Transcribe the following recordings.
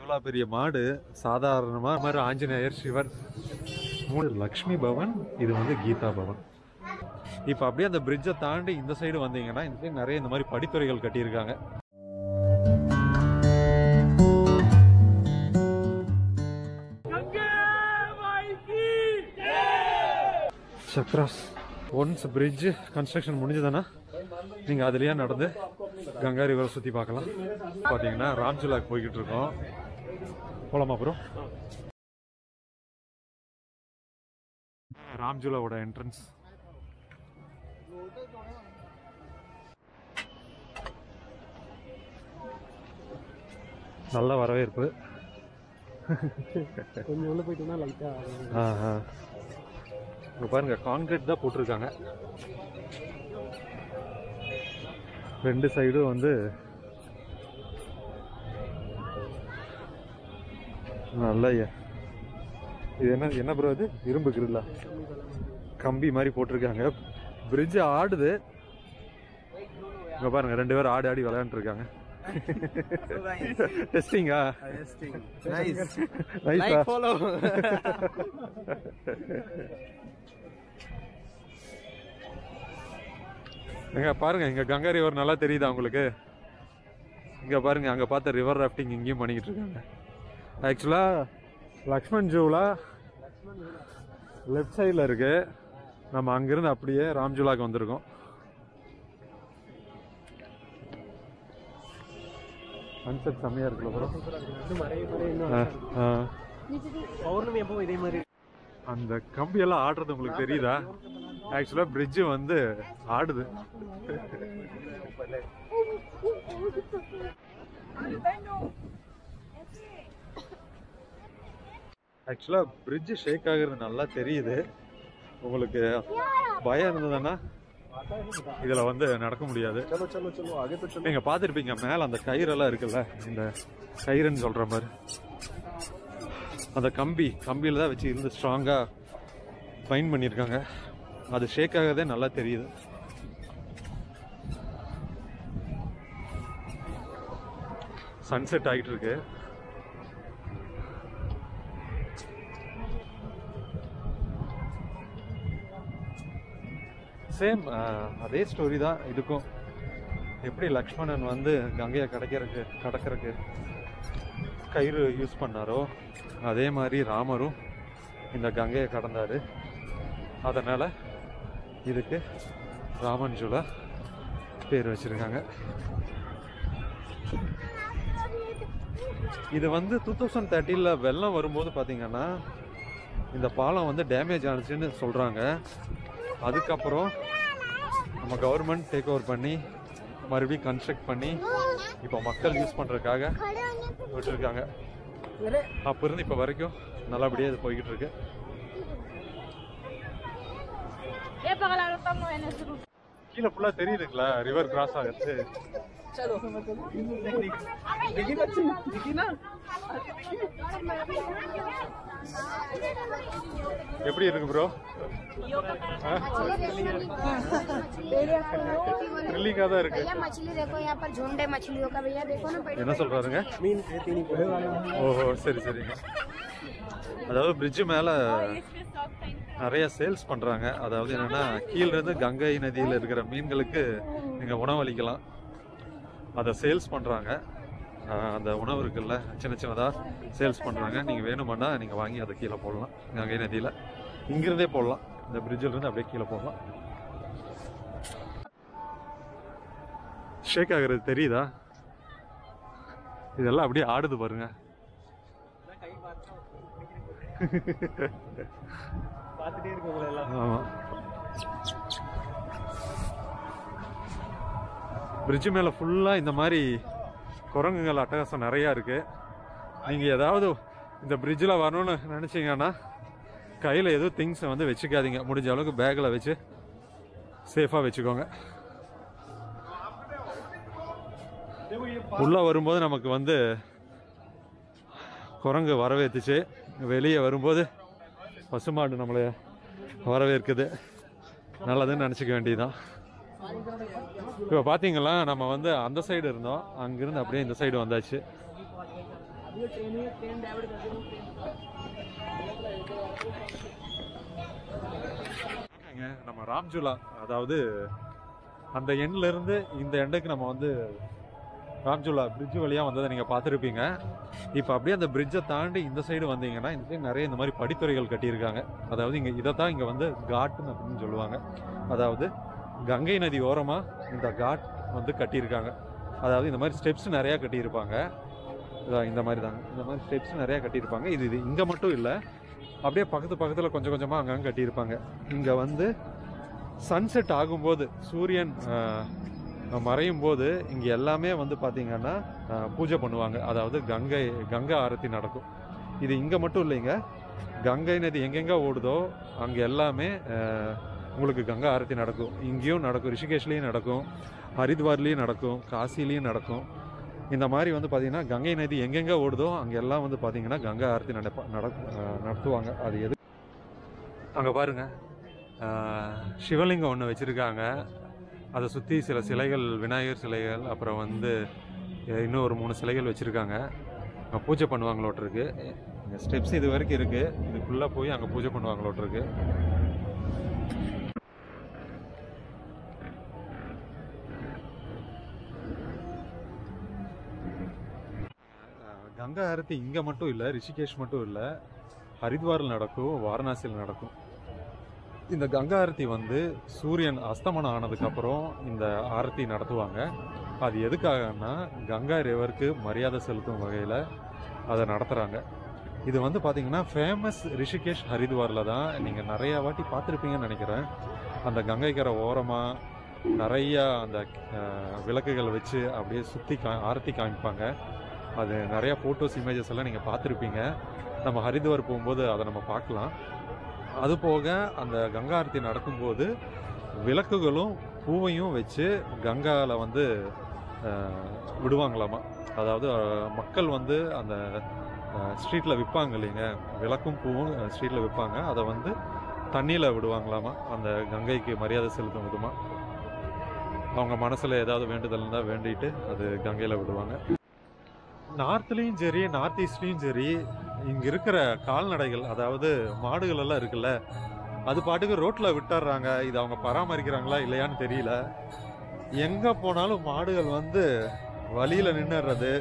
இவ்வளோ பெரிய மாடு சாதாரணமாக மாதிரி ஆஞ்சநேயர் சிவர் 3 லக்ஷ்மி பவன், இது வந்து கீதா பவன். இப்போ அப்படியே அந்த பிரிட்ஜை தாண்டி இந்த சைடு வந்தீங்கன்னா இந்த சைடு நிறைய இந்த மாதிரி படித்துறைகள் கட்டியிருக்காங்க. சக்ராஸ் ஒன்ஸ் பிரிட்ஜ் கன்ஸ்ட்ரக்ஷன் முடிஞ்சதுன்னா நீங்கள் அதுலேயே நடந்து கங்கா ரிவரை சுற்றி பார்க்கலாம். பார்த்தீங்கன்னா ராம்ஜுலாக்கு போய்கிட்டு இருக்கோம். போலாமா ப்ரோ? ராம்ஜுலாவோட என்ட்ரன்ஸ். நல்ல வரவேற்பு. கொஞ்சம் உள்ள போயிட்டோம்னா லைட்டா இங்க பாருங்க, கான்கிரீட் தான் போட்டிருக்காங்க. 2 சைடும் வந்து நல்ல இது என்ன ப்ரோ? இது இரும்பு கிரில்லா கம்பி மாதிரி போட்டிருக்காங்க. பிரிட்ஜ் ஆடுது. இங்க பாருங்க, 2 பேரும் ஆடி விளையாண்டு இருக்காங்க. டெஸ்டிங்கா? நைஸ். Like follow. எங்க பாருங்க, இங்க கங்கா ரிவர் நல்லா தெரியுதா உங்களுக்கு? இங்க பாருங்க, அங்க பார்த்த ரிவர் ராஃப்டிங் இங்கேயும் பண்ணிக்கிட்டு இருக்காங்க. ஆக்சுவலா லக்ஷ்மண் ஜூலா லெஃப்ட் சைடில் இருக்கு. நம்ம அங்கிருந்து அப்படியே ராம்ஜுலாக்கு வந்திருக்கோம். சன்செட் செம்மையா இருக்குல்ல ப்ரோ? பௌர்ணமி எப்போ இதே மாதிரி அந்த கம்பியெல்லாம் ஆடுறது உங்களுக்கு தெரியுதா? ஆக்சுவலா பிரிட்ஜ் வந்து ஆடுது. ஆக்சுவலா பிரிட்ஜ் ஷேக் ஆகுறது நல்லா தெரியுது. உங்களுக்கு பயம் இருந்ததுன்னா இதுல வந்து நடக்க முடியாது. நீங்க பாத்துருப்பீங்க மேல அந்த கயிறெல்லாம் இருக்குல்ல, இந்த கயிறுன்னு சொல்ற மாதிரி அந்த கம்பியில தான் வச்சு இருந்து ஸ்ட்ராங்கா பைண்ட் பண்ணிருக்காங்க. அது ஷேக் ஆகிறதே நல்லா தெரியுது. சன்செட் ஆகிட்டு இருக்கு. சேம் அதே ஸ்டோரி தான் இதுக்கும். எப்படி லக்ஷ்மணன் வந்து கங்கையை கடக்கிறதுக்கு கயிறு யூஸ் பண்ணாரோ அதே மாதிரி ராமரும் இந்த கங்கையை கடந்தாரு. அதனால இதுக்கு ராமன் ஜூலா பேர் வச்சிருக்காங்க. இது வந்து 2013 வெள்ளம் வரும்போது பார்த்தீங்கன்னா இந்த பாலம் வந்து டேமேஜ் ஆனிச்சுன்னு சொல்றாங்க. அதுக்கப்புறம் நம்ம கவர்மெண்ட் டேக் ஓவர் பண்ணி மறுபடியும் கன்ஸ்ட்ரக்ட் பண்ணி இப்போ மக்கள் யூஸ் பண்ணுறதுக்காக விட்டுருக்காங்க. அப்போ இருந்து இப்போ வரைக்கும் நல்லபடியாக இது போய்கிட்டு இருக்கு. கீழே ஃபுல்லாக தெரியுதுங்களா ரிவர் கிராஸ் ஆகுது. எப்படி இருக்கு ப்ரோ? த்ரில்லிங்கா தான் இருக்கு. என்ன சொல்றாருங்க? ஓஹோ, சரி சரிங்க. அதாவது பிரிட்ஜ் மேல நிறைய சேல்ஸ் பண்றாங்க. அதாவது என்னன்னா கீழ இருந்து கங்கை நதியில இருக்கிற மீன்களுக்கு நீங்க உணவளிக்கலாம். அதை சேல்ஸ் பண்றாங்க. அந்த உணவு இருக்குல்ல, சின்னதா சேல்ஸ் பண்றாங்க. நீங்க வேணுமானா நீங்க வாங்கி அதை கீழே போடலாம். கங்கை நதியில இங்கிருந்தே போடலாம். இந்த பிரிட்ஜில் இருந்து அப்படியே கீழே போடலாம். ஷேக் ஆகுறது தெரியுதா? இதெல்லாம் அப்படியே ஆடுது பாருங்க. ஆமா, பிரிட்ஜ் மேல ஃபுல்லா இந்த மாதிரி குரங்குகள் அட்டகாசம் நிறையா இருக்கு. நீங்க ஏதாவது இந்த பிரிட்ஜில் வரணும்னு நினைச்சீங்கன்னா கையில் எதுவும் திங்ஸை வந்து வச்சுக்காதீங்க. முடிஞ்ச அளவுக்கு பேக்கில் வச்சு சேஃபாக வச்சுக்கோங்க. உள்ளே வரும்போது நமக்கு வந்து குரங்கு வரவேற்றுச்சு. வெளியே வரும்போது பசுமாடு நம்மளை வரவேற்குது. நல்லதுன்னு நினச்சிக்க வேண்டியதுதான். இப்போ பார்த்தீங்களா, நம்ம வந்து அந்த சைடு இருந்தோம், அங்கிருந்து அப்படியே இந்த சைடு வந்தாச்சு. நம்ம ராம்ஜுலா, அதாவது அந்த எண்ட்ல இருந்து இந்த எண்டுக்கு நம்ம வந்து ராம்ஜுலா பிரிட்ஜ் வழியாக வந்ததை நீங்கள் பார்த்துருப்பீங்க. இப்போ அப்படியே அந்த பிரிட்ஜை தாண்டி இந்த சைடு வந்தீங்கன்னா இந்த சைடு நிறைய இந்த மாதிரி படித்துறைகள் கட்டியிருக்காங்க. அதாவது இங்கே இதை தான் இங்கே வந்து காட்டுன்னு அப்படின்னு சொல்லுவாங்க. அதாவது கங்கை நதி ஓரமாக இந்த காட் வந்து கட்டியிருக்காங்க. அதாவது இந்த மாதிரி ஸ்டெப்ஸ் நிறையா கட்டியிருப்பாங்க. இந்த மாதிரி தாங்க, இந்த மாதிரி ஸ்டெப்ஸ் நிறையா கட்டியிருப்பாங்க. இது இங்கே மட்டும் இல்லை, அப்படியே பக்கத்தில் கொஞ்சம் கொஞ்சமாக அங்கங்கே கட்டியிருப்பாங்க. இங்கே வந்து சன்செட் ஆகும்போது, சூரியன் மறையும் போது இங்கே எல்லாமே வந்து பார்த்திங்கன்னா பூஜை பண்ணுவாங்க. அதாவது கங்கை ஆரத்தி நடக்கும். இது இங்கே மட்டும் இல்லைங்க, கங்கை நதி எங்கெங்கே ஓடுதோ அங்கே எல்லாமே உங்களுக்கு கங்கை ஆரத்தி நடக்கும். இங்கேயும் நடக்கும், ரிஷிகேஷ்லேயும் நடக்கும், ஹரித்வார்லேயும் நடக்கும், காசிலையும் நடக்கும். இந்த மாதிரி வந்து பார்த்திங்கன்னா கங்கை நதி எங்கெங்கே ஓடுதோ அங்கே எல்லாம் வந்து பார்த்திங்கன்னா கங்கை ஆரத்தி நடத்துவாங்க. அது எது அங்கே பாருங்கள், சிவலிங்கம் ஒன்று வச்சுருக்காங்க. அதை சுற்றி சில சிலைகள், விநாயகர் சிலைகள், அப்புறம் வந்து இன்னும் ஒரு 3 சிலைகள் வச்சுருக்காங்க. அங்கே பூஜை பண்ணுவாங்களோட்டிருக்கு. இங்கே ஸ்டெப்ஸ் இது வரைக்கும் இருக்குது, இதுக்குள்ளே போய் அங்கே பூஜை பண்ணுவாங்களோட்டிருக்கு. கங்கை ஆரத்தி இங்கே மட்டும் இல்லை, ரிஷிகேஷ் மட்டும் இல்லை, ஹரித்வாரில் நடக்கும், வாரணாசியில் நடக்கும். இந்த கங்கா ஆரத்தி வந்து சூரியன் அஸ்தமனம் ஆனதுக்கப்புறம் இந்த ஆரத்தி நடத்துவாங்க. அது எதுக்காகன்னா கங்கா ரிவருக்கு மரியாதை செலுத்தும் வகையில் அதை நடத்துகிறாங்க. இது வந்து பார்த்திங்கன்னா ஃபேமஸ் ரிஷிகேஷ் ஹரித்வாரில் தான். நீங்கள் நிறையா வாட்டி பார்த்துருப்பீங்கன்னு நினைக்கிறேன். அந்த கங்கைக்கரை ஓரமாக நிறையா அந்த விளக்குகள் வச்சு அப்படியே சுற்றி ஆரத்தி காமிப்பாங்க. அது நிறையா ஃபோட்டோஸ், இமேஜஸ் எல்லாம் நீங்கள் பார்த்துருப்பீங்க. நம்ம ஹரித்வார் போகும்போது அதை நம்ம பார்க்கலாம். அதுபோக அந்த கங்கா ஆரத்தி நடக்கும்போது விளக்குகளும் பூவையும் வச்சு கங்காவில் வந்து விடுவாங்களாமா. அதாவது மக்கள் வந்து அந்த ஸ்ட்ரீட்டில் விற்பாங்க இல்லைங்க, விளக்கும் பூவும் ஸ்ட்ரீட்டில் விற்பாங்க. அதை வந்து தண்ணியில் விடுவாங்களாமா, அந்த கங்கைக்கு மரியாதை செலுத்தும் விதமா. அவங்க மனசில் ஏதாவது வேண்டுதல் இருந்தால் வேண்டிட்டு அது கங்கையில் விடுவாங்க. நார்த்லேயும் சரி, நார்த் ஈஸ்ட்லேயும் சரி, இங்கே இருக்கிற கால்நடைகள், அதாவது மாடுகள் எல்லாம் இருக்குல்ல, அது பாட்டுக்கு ரோட்டில் விட்டுறாங்க. இது அவங்க பராமரிக்கிறாங்களா இல்லையான்னு தெரியல. எங்கே போனாலும் மாடுகள் வந்து வழியில் நின்றுறது,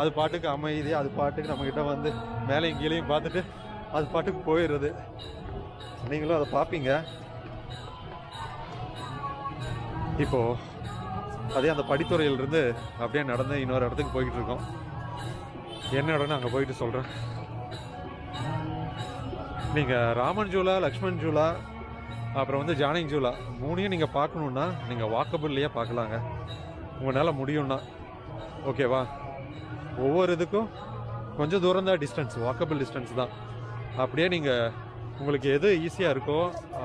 அது பாட்டுக்கு அமைதி, அது பாட்டுக்கு நம்மக்கிட்ட வந்து மேலேயும் கீழேயும் பார்த்துட்டு அது பாட்டுக்கு போயிடுறது. நீங்களும் அதை பார்ப்பீங்க. இப்போது அதே அந்த படித்துறையிலிருந்து அப்படியே நடந்து இன்னொரு இடத்துக்கு போய்கிட்டு இருக்கோம். என்ன இடம்னு அங்கே போயிட்டு சொல்கிறேன். நீங்கள் ராமன் ஜூலா, லக்ஷ்மண் ஜூலா, அப்புறம் வந்து ஜானகி ஜூலா 3ஐயும் நீங்கள் பார்க்கணுன்னா நீங்கள் வாக்கபிள்லேயே பார்க்கலாங்க, உங்களால் முடியும்னா. ஓகேவா? ஒவ்வொரு இதுக்கும் கொஞ்சம் தூரம் தான் டிஸ்டன்ஸ், வாக்கபிள் டிஸ்டன்ஸ் தான். அப்படியே நீங்கள் உங்களுக்கு எது ஈஸியாக இருக்கோ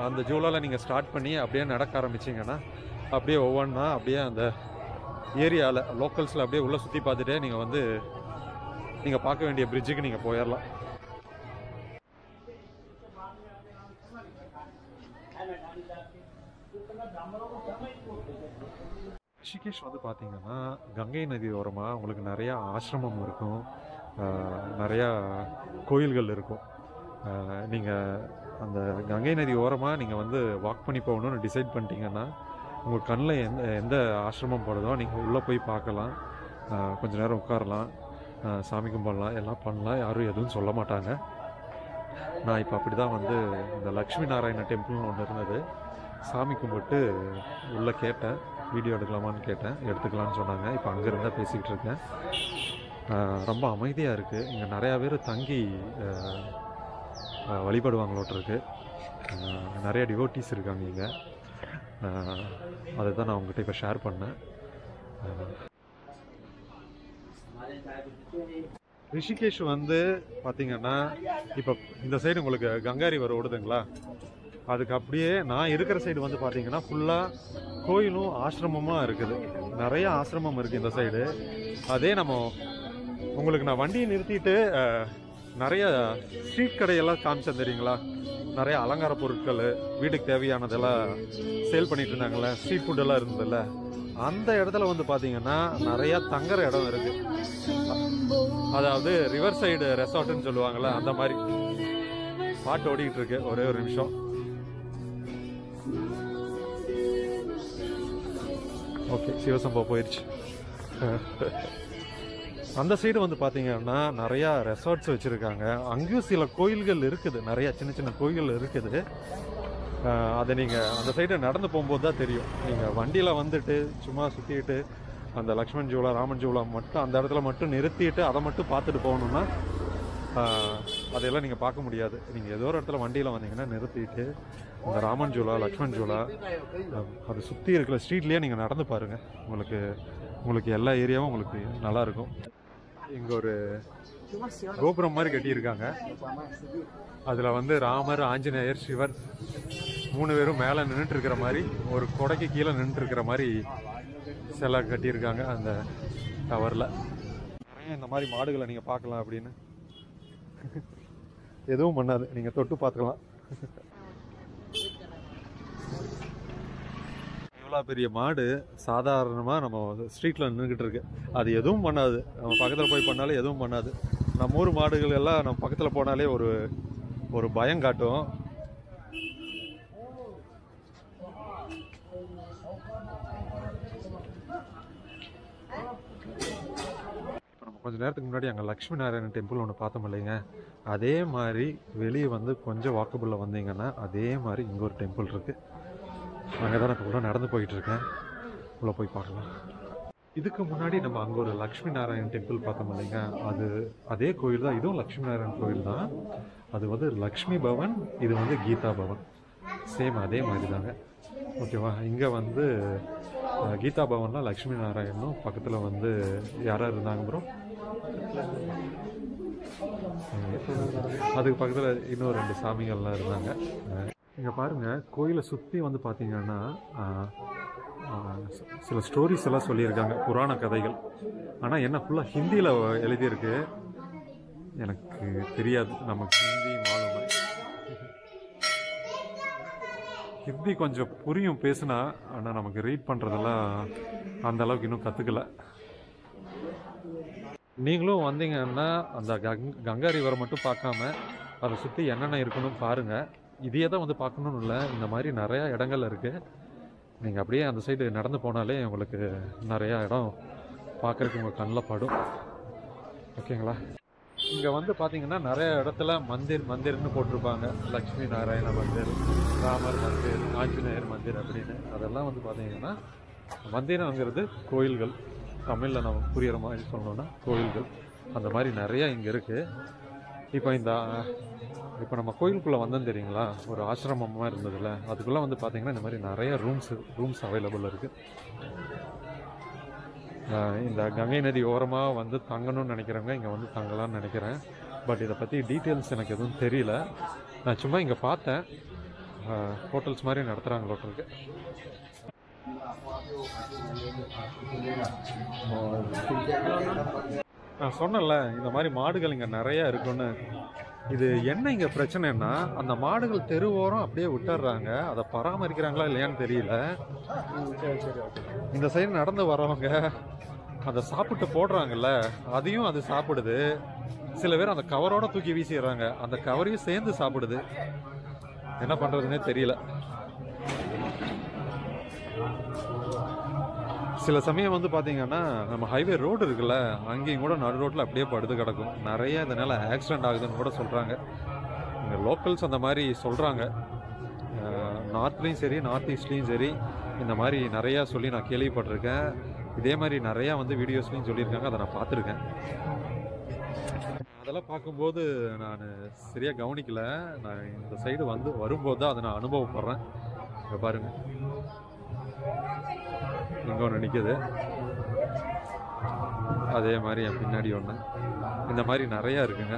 அந்த ஜூலாவில் நீங்கள் ஸ்டார்ட் பண்ணி அப்படியே நடக்க ஆரம்பிச்சிங்கன்னா அப்படியே ஒவ்வொன்றா அப்படியே அந்த ஏரியாவில் லோக்கல்ஸில் அப்படியே உள்ளே சுற்றி பார்த்துட்டே நீங்கள் வந்து நீங்கள் பார்க்க வேண்டிய பிரிட்ஜுக்கு நீங்கள் போயிடலாம். ரிஷிகேஷ் வந்து பார்த்தீங்கன்னா கங்கை நதி ஓரமாக உங்களுக்கு நிறையா ஆசிரமம் இருக்கும், நிறையா கோயில்கள் இருக்கும். நீங்கள் அந்த கங்கை நதி ஓரமாக நீங்கள் வந்து வாக் பண்ணி போகணுன்னு டிசைட் பண்ணிட்டீங்கன்னா உங்கள் கண்ணில் எந்த ஆசிரமம் போடுதோ நீங்கள் உள்ளே போய் பார்க்கலாம், கொஞ்சம் நேரம் உட்காரலாம், சாமி கும்பிடலாம், எல்லாம் பண்ணலாம். யாரும் எதுவும் சொல்ல மாட்டாங்க. நான் இப்போ அப்படி தான் வந்து இந்த லக்ஷ்மி நாராயண டெம்பிள்னு ஒன்று இருந்தது, சாமி கும்பிட்டு உள்ளே கேட்டேன், வீடியோ எடுக்கலாமான்னு கேட்டேன், எடுத்துக்கலான்னு சொன்னாங்க. இப்போ அங்கே இருந்தால் பேசிக்கிட்டு இருக்கேன். ரொம்ப அமைதியாக இருக்குது. இங்கே நிறையா பேர் தங்கி வழிபடுவாங்களோட்டிருக்கு. நிறைய டிவோட்டிஸ் இருக்காங்க இங்கே. அதை தான் நான் உங்கள்கிட்ட இப்போ ஷேர் பண்ணேன். ரிஷிகேஷ் வந்து பார்த்திங்கன்னா இப்போ இந்த சைடு உங்களுக்கு கங்கா ரிவர் ஓடுதுங்களா, அதுக்கு அப்படியே நான் இருக்கிற சைடு வந்து பார்த்திங்கன்னா ஃபுல்லாக கோயிலும் ஆசிரமமாக இருக்குது. நிறையா ஆசிரமம் இருக்குது இந்த சைடு. அதே நம்ம உங்களுக்கு நான் வண்டியை நிறுத்திட்டு நிறைய ஸ்ட்ரீட் கடையெல்லாம் காமிச்சேன் தெரியுங்களா, நிறைய அலங்கார பொருட்கள், வீட்டுக்கு தேவையானதெல்லாம் சேல் பண்ணிட்டு இருந்தாங்கல்ல, ஸ்ட்ரீட் ஃபுட்டெல்லாம் இருந்ததில்ல, அந்த இடத்துல வந்து பார்த்தீங்கன்னா நிறையா தங்குற இடம் இருக்கு. அதாவது ரிவர் சைடு ரெசார்ட்னு சொல்லுவாங்கள்ல, அந்த மாதிரி. பாட்டு ஓடிக்கிட்டு இருக்கு, ஒரே ஒரு நிமிஷம். ஓகே, சிவசம்பா போயிடுச்சு. அந்த சைடு வந்து பார்த்தீங்கன்னா நிறையா ரெசார்ட்ஸ் வச்சுருக்காங்க. அங்கேயும் சில கோயில்கள் இருக்குது, நிறையா சின்ன சின்ன கோயில்கள் இருக்குது. அதை நீங்கள் அந்த சைடு நடந்து போகும்போது தான் தெரியும். நீங்கள் வண்டியில் வந்துட்டு சும்மா சுற்றிட்டு அந்த லக்ஷ்மண் ஜூலா, ராமன் ஜூலா மட்டும் அந்த இடத்துல மட்டும் நிறுத்திட்டு அதை மட்டும் பார்த்துட்டு போகணுன்னா அதையெல்லாம் நீங்கள் பார்க்க முடியாது. நீங்கள் ஏதோ ஒரு இடத்துல வண்டியில் வந்தீங்கன்னா நிறுத்திட்டு இந்த ராமன் ஜூலா, லக்ஷ்மண் ஜூலா அதை சுற்றி இருக்கிற ஸ்ட்ரீட்லேயே நீங்கள் நடந்து பாருங்கள். உங்களுக்கு எல்லா ஏரியாவும் உங்களுக்கு நல்லாயிருக்கும். இங்கே ஒரு கோபுரம் மாதிரி கட்டியிருக்காங்க. அதில் வந்து ராமர், ஆஞ்சநேயர், சிவர் 3 பேரும் மேலே நின்றுட்டு இருக்கிற மாதிரி, ஒரு கொடைக்கு கீழே நின்றுட்டு இருக்கிற மாதிரி சிலை கட்டியிருக்காங்க அந்த டவரில். நிறைய இந்த மாதிரி மாடுகளை நீங்கள் பார்க்கலாம். அப்படின்னு எதுவும் பண்ணாது, நீங்கள் தொட்டு பார்த்துக்கலாம். இவ்வளோ பெரிய மாடு சாதாரணமாக நம்ம ஸ்ட்ரீட்டில் நின்றுக்கிட்டு இருக்கு. அது எதுவும் பண்ணாது, நம்ம பக்கத்தில் போய் பண்ணாலே எதுவும் பண்ணாது. நம்ம ஊர் மாடுகள் எல்லாம் நம்ம பக்கத்தில் போனாலே ஒரு பயம் காட்டும். இப்போ நம்ம கொஞ்சம் நேரத்துக்கு முன்னாடி அங்கே லக்ஷ்மி நாராயணன் டெம்பிள் ஒன்று பார்த்தோம் இல்லைங்க, அதே மாதிரி வெளியே வந்து கொஞ்சம் வாக்கபுளில் வந்தீங்கன்னா அதே மாதிரி இங்கே ஒரு டெம்பிள் இருக்குது. அங்கே தான் நான் இப்போ நடந்து போயிட்டு இருக்கேன். உள்ளே போய் பார்க்கலாம். இதுக்கு முன்னாடி நம்ம அங்கே ஒரு லக்ஷ்மி நாராயணன் டெம்பிள் பார்த்தோம் இல்லைங்க, அதே கோயில் தான். இதுவும் லக்ஷ்மி நாராயணன் கோயில் தான். அது வந்து லக்ஷ்மி பவன், இது வந்து கீதா பவன். சேம் அதே மாதிரி தாங்க. ஓகேவா? இங்கே வந்து கீதா பவன்லாம் லக்ஷ்மி நாராயணனும் பக்கத்தில் வந்து யாராக இருந்தாங்க ப்ரோ? அதுக்கு பக்கத்தில் இன்னும் 2 சாமிகள்லாம் இருந்தாங்க. இங்கே பாருங்கள், கோயிலை சுற்றி வந்து பார்த்தீங்கன்னா சில ஸ்டோரிஸ் எல்லாம் சொல்லியிருக்காங்க, புராண கதைகள். ஆனால் என்ன ஃபுல்லாக ஹிந்தியில் எழுதியிருக்கு. எனக்கு தெரியாது, நமக்கு ஹிந்தி மாலுமே. ஹிந்தி கொஞ்சம் புரியும் பேசுனா, ஆனால் நமக்கு ரீட் பண்ணுறதெல்லாம் அந்த அளவுக்கு இன்னும் கற்றுக்கல. நீங்களும் வந்தீங்கன்னா அந்த கங்கா ரிவரை மட்டும் பார்க்காம அதை சுற்றி என்னென்ன இருக்குன்னு பாருங்கள். இதையே தான் வந்து பார்க்கணுன்னு இல்லை, இந்த மாதிரி நிறையா இடங்கள் இருக்குது. நீங்கள் அப்படியே அந்த சைடு நடந்து போனாலே உங்களுக்கு நிறையா இடம் பார்க்குறதுக்கு உங்கள் கண்ணில் படும். ஓகேங்களா? இங்கே வந்து பார்த்தீங்கன்னா நிறைய இடத்துல மந்திர்னு போட்டிருப்பாங்க. லக்ஷ்மி நாராயண மந்திர், ராமர் மந்திர், ஆஞ்சநேயர் மந்திர் அப்படின்னு. அதெல்லாம் வந்து பார்த்தீங்கன்னா மந்திரங்கிறது கோயில்கள். தமிழில் நம்ம புரிகிற மாதிரி சொல்லணுன்னா கோயில்கள். அந்த மாதிரி நிறையா இங்கே இருக்குது. இப்போ நம்ம கோயிலுக்குள்ளே வந்தோம் தெரியுங்களா, ஒரு ஆசிரமமாக இருந்ததில்ல, அதுக்குள்ளே வந்து பார்த்திங்கன்னா இந்த மாதிரி நிறைய ரூம்ஸ் அவைலபிள் இருக்குது. இந்த கங்கை நதி ஓரமாக வந்து தங்கணும்னு நினைக்கிறவங்க இங்கே வந்து தங்கலாம்னு நினைக்கிறேன். பட் இதை பற்றி டீட்டெயில்ஸ் எனக்கு எதுவும் தெரியல. நான் சும்மா இங்கே பார்த்தேன், ஹோட்டல்ஸ் மாதிரி நடத்துகிறாங்க லோக்கலுக்கு. நான் சொன்னேன்ல இந்த மாதிரி மாடுகள் இங்கே நிறையா இருக்குன்னு. இது என்ன இங்கே பிரச்சனைன்னா, அந்த மாடுகள் தெருவோரம் அப்படியே விட்டுறாங்க. அதை பராமரிக்கிறாங்களா இல்லையான்னு தெரியல. இந்த சைடு நடந்து வரவங்க அதை சாப்பிட்டு போடுறாங்கல்ல, அதையும் அது சாப்பிடுது. சில பேர் அந்த கவரோட தூக்கி வீசிடுறாங்க, அந்த கவரையும் சேர்ந்து சாப்பிடுது. என்ன பண்ணுறதுன்னே தெரியல. சில சமயம் வந்து பார்த்தீங்கன்னா நம்ம ஹைவே ரோடு இருக்குல்ல, அங்கேயும் கூட நடு ரோட்டில் அப்படியே படுத்து கிடக்கும். நிறைய இதனால் ஆக்சிடெண்ட் ஆகுதுன்னு கூட சொல்கிறாங்க. இங்கே லோக்கல்ஸ் அந்த மாதிரி சொல்கிறாங்க. நார்த்லேயும் சரி, நார்த் ஈஸ்ட்லேயும் சரி, இந்த மாதிரி நிறையா சொல்லி நான் கேள்விப்பட்டிருக்கேன். இதே மாதிரி நிறையா வந்து வீடியோஸ்லையும் சொல்லியிருக்காங்க, அதை நான் பார்த்துருக்கேன். அதெல்லாம் பார்க்கும்போது நான் சரியாக கவனிக்கல. நான் இந்த சைடு வரும்போது தான் அதை நான் அனுபவப்படுறேன். இங்கே பாருங்கள், இங்கே ஒன்று நிற்கிது, அதே மாதிரி என் பின்னாடி ஒன்று. இந்த மாதிரி நிறையா இருக்குங்க.